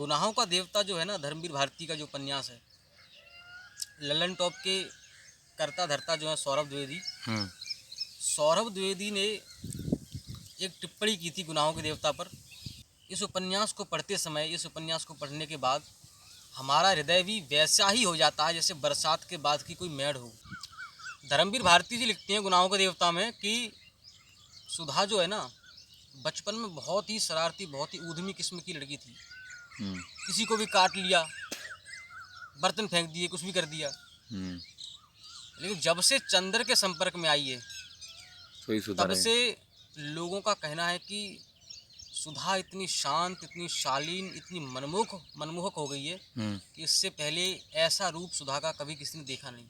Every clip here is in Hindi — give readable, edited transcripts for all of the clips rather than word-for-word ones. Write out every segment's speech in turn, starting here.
गुनाहों का देवता जो है ना, धर्मवीर भारती का जो उपन्यास है, ललन टॉप के कर्ता धर्ता जो है सौरभ द्विवेदी। सौरभ द्विवेदी ने एक टिप्पणी की थी गुनाहों के देवता पर। इस उपन्यास को पढ़ते समय, इस उपन्यास को पढ़ने के बाद हमारा हृदय भी वैसा ही हो जाता है जैसे बरसात के बाद की कोई मेड़ हो। धर्मवीर भारती जी लिखते हैं गुनाहों के देवता में कि सुधा जो है ना, बचपन में बहुत ही शरारती, बहुत ही ऊधमी किस्म की लड़की थी। किसी को भी काट लिया, बर्तन फेंक दिए, कुछ भी कर दिया। लेकिन जब से चंद्र के संपर्क में आई है, तब से लोगों का कहना है कि सुधा इतनी शांत, इतनी शालीन, इतनी मनमोहक हो गई है कि इससे पहले ऐसा रूप सुधा का कभी किसी ने देखा नहीं।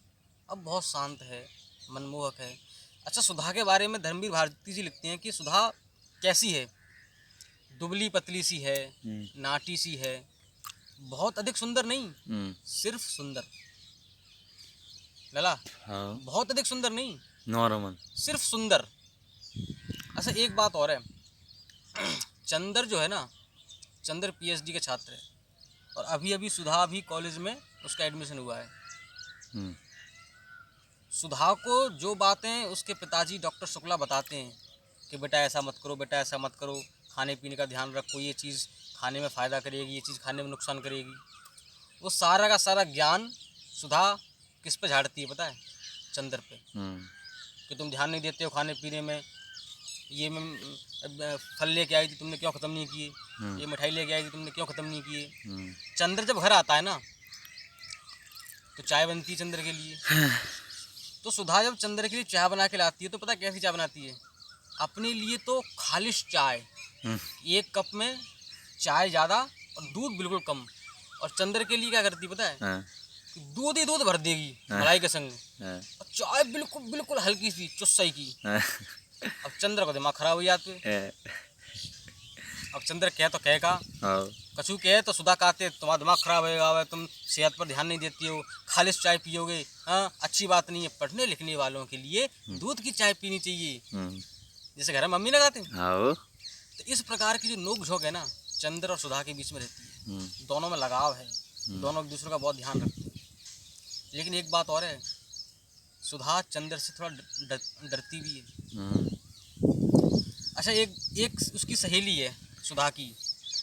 अब बहुत शांत है, मनमोहक है। अच्छा, सुधा के बारे में धर्मवीर भारती जी लिखते हैं कि सुधा कैसी है? दुबली पतली सी है, नाटी सी है, बहुत अधिक सुंदर नहीं, सिर्फ सुंदर। लला, हाँ। बहुत अधिक सुंदर नहीं, नॉर्मल, सिर्फ सुंदर। अच्छा, एक बात और है, चंद्र जो है ना, चंद्र पीएचडी के छात्र है और अभी अभी सुधा भी कॉलेज में उसका एडमिशन हुआ है। सुधा को जो बातें उसके पिताजी डॉक्टर शुक्ला बताते हैं कि बेटा ऐसा मत करो, बेटा ऐसा मत करो, खाने पीने का ध्यान रखो, ये चीज़ खाने में फ़ायदा करेगी, ये चीज़ खाने में नुकसान करेगी, वो सारा का सारा ज्ञान सुधा किस पे झाड़ती है पता है? चंद्र पे। कि तुम ध्यान नहीं देते हो खाने पीने में, ये मैं फल लेके आई थी तुमने क्यों ख़त्म नहीं किए, ये मिठाई लेके आई थी तुमने क्यों ख़त्म नहीं किए। चंद्र जब घर आता है ना, तो चाय बनती है चंद्र के लिए। तो सुधा जब चंद्र के लिए चाय बना के लाती है तो पता कैसी चाय बनाती है? अपने लिए तो खालिश चाय, एक कप में चाय ज़्यादा और दूध बिल्कुल कम। और चंद्र के लिए क्या करती है पता है? दूध ही दूध भर देगी मलाई के संग, और चाय बिल्कुल बिल्कुल हल्की सी चुस्साई की। अब चंद्र का दिमाग खराब हो जाते। अब चंद्र कहे तो कहे का, कछु कहे तो सुधा कहते तुम्हारा दिमाग खराब होगा, तुम सेहत पर ध्यान नहीं देती हो, खालिश चाय पियोगे, हाँ अच्छी बात नहीं है। पढ़ने लिखने वालों के लिए दूध की चाय पीनी चाहिए, जैसे घर में मम्मी लगाते हैं। तो इस प्रकार की जो नोक झोंक है ना, चंद्र और सुधा के बीच में रहती है। दोनों में लगाव है, दोनों एक दूसरे का बहुत ध्यान रखते हैं। लेकिन एक बात और है, सुधा चंद्र से थोड़ा डरती भी है। अच्छा, एक उसकी सहेली है सुधा की,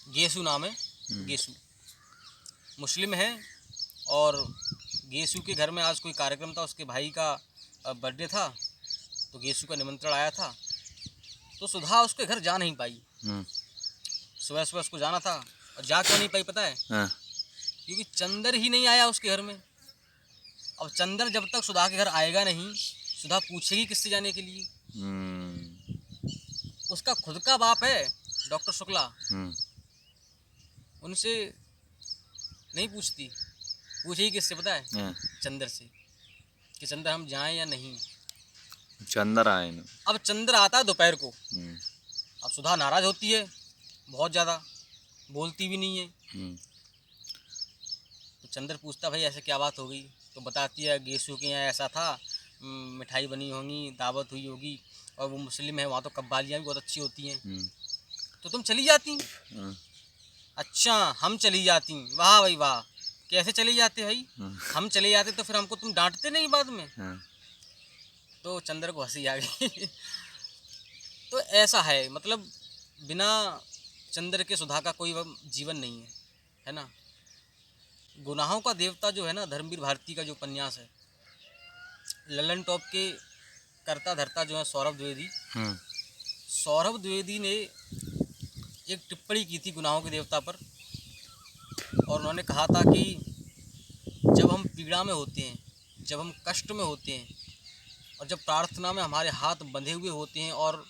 गेसु नाम है। गेसु मुस्लिम है और गेसु के घर में आज कोई कार्यक्रम था, उसके भाई का बर्थडे था, तो गेसु का निमंत्रण आया था। तो सुधा उसके घर जा नहीं पाई। सुबह सुबह उसको जाना था और जा क्यों नहीं पाई पता है? क्योंकि चंद्र ही नहीं आया उसके घर में। अब चंद्र जब तक सुधा के घर आएगा नहीं, सुधा पूछेगी किससे जाने के लिए? उसका खुद का बाप है डॉक्टर शुक्ला, उनसे नहीं पूछती, पूछेगी किससे पता है? चंद्र से, कि चंद्र हम जाएं या नहीं। चंद्र आए ना। अब चंद्र आता है दोपहर को। अब सुधा नाराज होती है बहुत ज़्यादा, बोलती भी नहीं है। तो चंद्र पूछता भाई ऐसे क्या बात हो गई? तो बताती है गेसु के यहाँ ऐसा था, मिठाई बनी होगी, दावत हुई होगी, और वो मुस्लिम है, वहाँ तो कब्बालियाँ भी बहुत अच्छी होती हैं, तो तुम चली जाती? अच्छा, हम चली जाती? वाह भाई वाह, कैसे चले जाते भाई? हम चले जाते तो फिर हमको तुम डांटते नहीं बाद में? तो चंद्र को हंसी आ गई। तो ऐसा है, मतलब बिना चंद्र के सुधा का कोई जीवन नहीं है, है ना। गुनाहों का देवता जो है ना, धर्मवीर भारती का जो उपन्यास है, ललन टॉप के कर्ता धर्ता जो है सौरभ द्विवेदी। सौरभ द्विवेदी ने एक टिप्पणी की थी गुनाहों के देवता पर, और उन्होंने कहा था कि जब हम पीड़ा में होते हैं, जब हम कष्ट में होते हैं, और जब प्रार्थना में हमारे हाथ बंधे हुए होते हैं और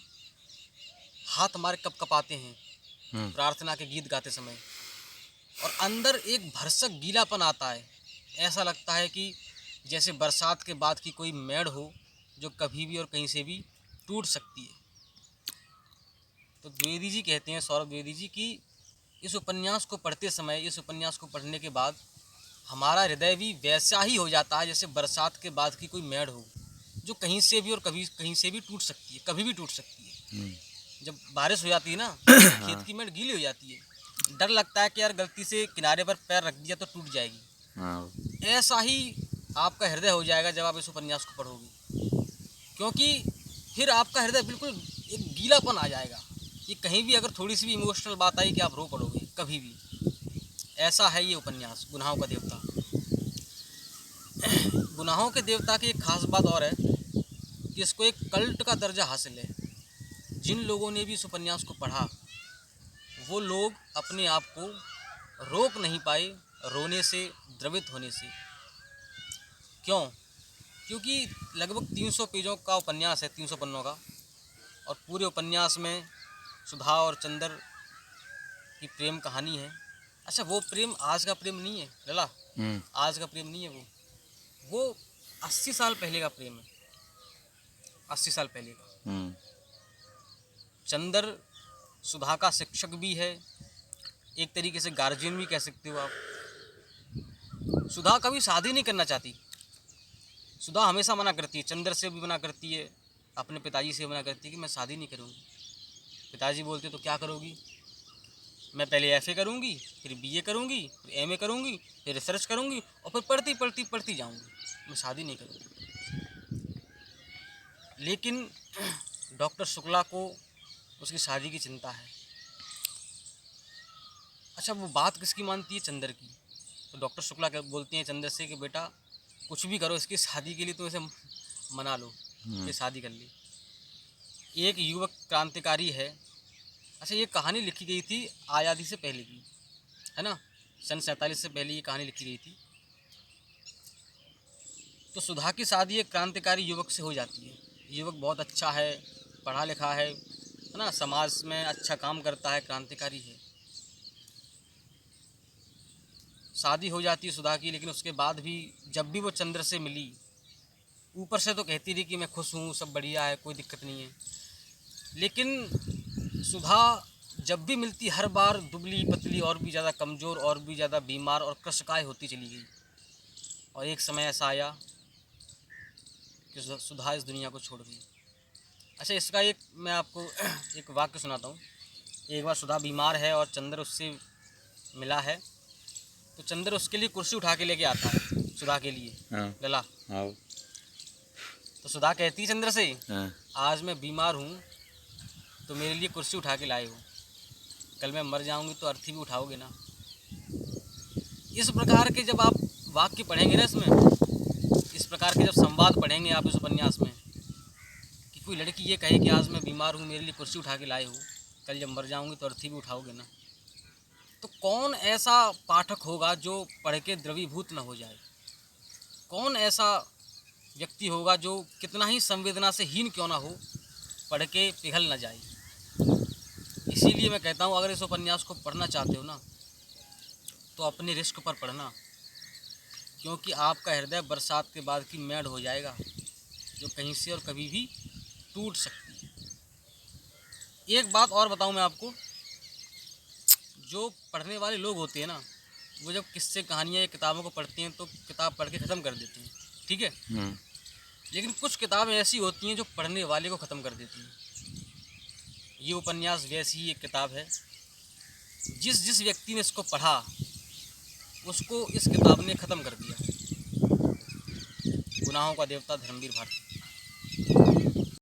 हाथ हमारे कपकपाते हैं प्रार्थना के गीत गाते समय, और अंदर एक भरसक गीलापन आता है, ऐसा लगता है कि जैसे बरसात के बाद की कोई मेड़ हो जो कभी भी और कहीं से भी टूट सकती है। तो द्विवेदी जी कहते हैं, सौरभ द्विवेदी जी, कि इस उपन्यास को पढ़ते समय, इस उपन्यास को पढ़ने के बाद हमारा हृदय भी वैसा ही हो जाता है जैसे बरसात के बाद की कोई मेड़ हो जो कहीं से भी और कभी कहीं से भी टूट सकती है, कभी भी टूट सकती है। जब बारिश हो जाती है ना, खेत की मेड़ गीली हो जाती है, डर लगता है कि यार गलती से किनारे पर पैर रख दिया तो टूट जाएगी। हाँ ऐसा ही आपका हृदय हो जाएगा जब आप इस उपन्यास को पढ़ोगे, क्योंकि फिर आपका हृदय बिल्कुल एक गीलापन आ जाएगा कि कहीं भी अगर थोड़ी सी भी इमोशनल बात आई कि आप रो पड़ोगे कभी भी। ऐसा है ये उपन्यास गुनाहों का देवता। गुनाहों के देवता की एक खास बात और है कि इसको एक कल्ट का दर्जा हासिल है। जिन लोगों ने भी इस उपन्यास को पढ़ा वो लोग अपने आप को रोक नहीं पाए रोने से, द्रवित होने से। क्यों? क्योंकि लगभग 300 पेजों का उपन्यास है, 300 पन्नों का, और पूरे उपन्यास में सुधा और चंदर की प्रेम कहानी है। अच्छा, वो प्रेम आज का प्रेम नहीं है लला, आज का प्रेम नहीं है, वो 80 साल पहले का प्रेम है, 80 साल पहले का। चंदर सुधा का शिक्षक भी है, एक तरीके से गार्जियन भी कह सकते हो आप। सुधा कभी शादी नहीं करना चाहती, सुधा हमेशा मना करती है, चंदर से भी मना करती है, अपने पिताजी से मना करती है कि मैं शादी नहीं करूँगी। पिताजी बोलते तो क्या करोगी? मैं पहले एफए करूँगी, फिर बीए करूँगी, फिर एमए करूँगी, फिर रिसर्च करूँगी और फिर पढ़ती जाऊँगी, मैं शादी नहीं करूँगी। लेकिन डॉक्टर शुक्ला को उसकी शादी की चिंता है। अच्छा, वो बात किसकी मानती है? चंदर की। तो डॉक्टर शुक्ला बोलती हैं चंदर से कि बेटा कुछ भी करो, इसकी शादी के लिए तो इसे मना लो कि शादी कर ले। एक युवक क्रांतिकारी है। अच्छा, ये कहानी लिखी गई थी आज़ादी से पहले की, है ना, सन 47 से पहले ये कहानी लिखी गई थी। तो सुधा की शादी एक क्रांतिकारी युवक से हो जाती है। युवक बहुत अच्छा है, पढ़ा लिखा है ना, समाज में अच्छा काम करता है, क्रांतिकारी है। शादी हो जाती है सुधा की, लेकिन उसके बाद भी जब भी वो चंद्र से मिली, ऊपर से तो कहती रही कि मैं खुश हूँ, सब बढ़िया है, कोई दिक्कत नहीं है, लेकिन सुधा जब भी मिलती हर बार दुबली पतली और भी ज़्यादा कमज़ोर और भी ज़्यादा बीमार और कष्टकाय होती चली गई। और एक समय ऐसा आया कि सुधा इस दुनिया को छोड़ गई। अच्छा, इसका एक मैं आपको एक वाक्य सुनाता हूँ। एक बार सुधा बीमार है और चंद्र उससे मिला है, तो चंद्र उसके लिए कुर्सी उठा के लेके आता है सुधा के लिए। लला, तो सुधा कहती है चंद्र से, आज मैं बीमार हूँ तो मेरे लिए कुर्सी उठा के लाए हो, कल मैं मर जाऊँगी तो अर्थी भी उठाओगे ना। इस प्रकार के जब आप वाक्य पढ़ेंगे ना, इसमें इस प्रकार के जब संवाद पढ़ेंगे आप इस उपन्यास में, कि कोई लड़की ये कहे कि आज मैं बीमार हूँ, मेरे लिए कुर्सी उठा के लाए हो, कल जब मर जाऊँगी तो अर्थी भी उठाओगे ना, तो कौन ऐसा पाठक होगा जो पढ़ के द्रवीभूत न हो जाए? कौन ऐसा व्यक्ति होगा जो कितना ही संवेदना से हीन क्यों ना हो, पढ़ के पिघल न जाए? इसीलिए मैं कहता हूँ, अगर इस उपन्यास को पढ़ना चाहते हो ना, तो अपने रिस्क पर पढ़ना, क्योंकि आपका हृदय बरसात के बाद की मेड़ हो जाएगा, जो कहीं से और कभी भी टूट सकती है। एक बात और बताऊँ मैं आपको, जो पढ़ने वाले लोग होते हैं ना, वो जब किस्से कहानियाँ या किताबों को पढ़ते हैं तो किताब पढ़ के ख़त्म कर देते हैं, ठीक है, लेकिन कुछ किताबें ऐसी होती हैं जो पढ़ने वाले को ख़त्म कर देती हैं। ये उपन्यास वैसी ही एक किताब है। जिस जिस व्यक्ति ने इसको पढ़ा उसको इस किताब ने ख़त्म कर दिया। गुनाहों का देवता धर्मवीर भारती।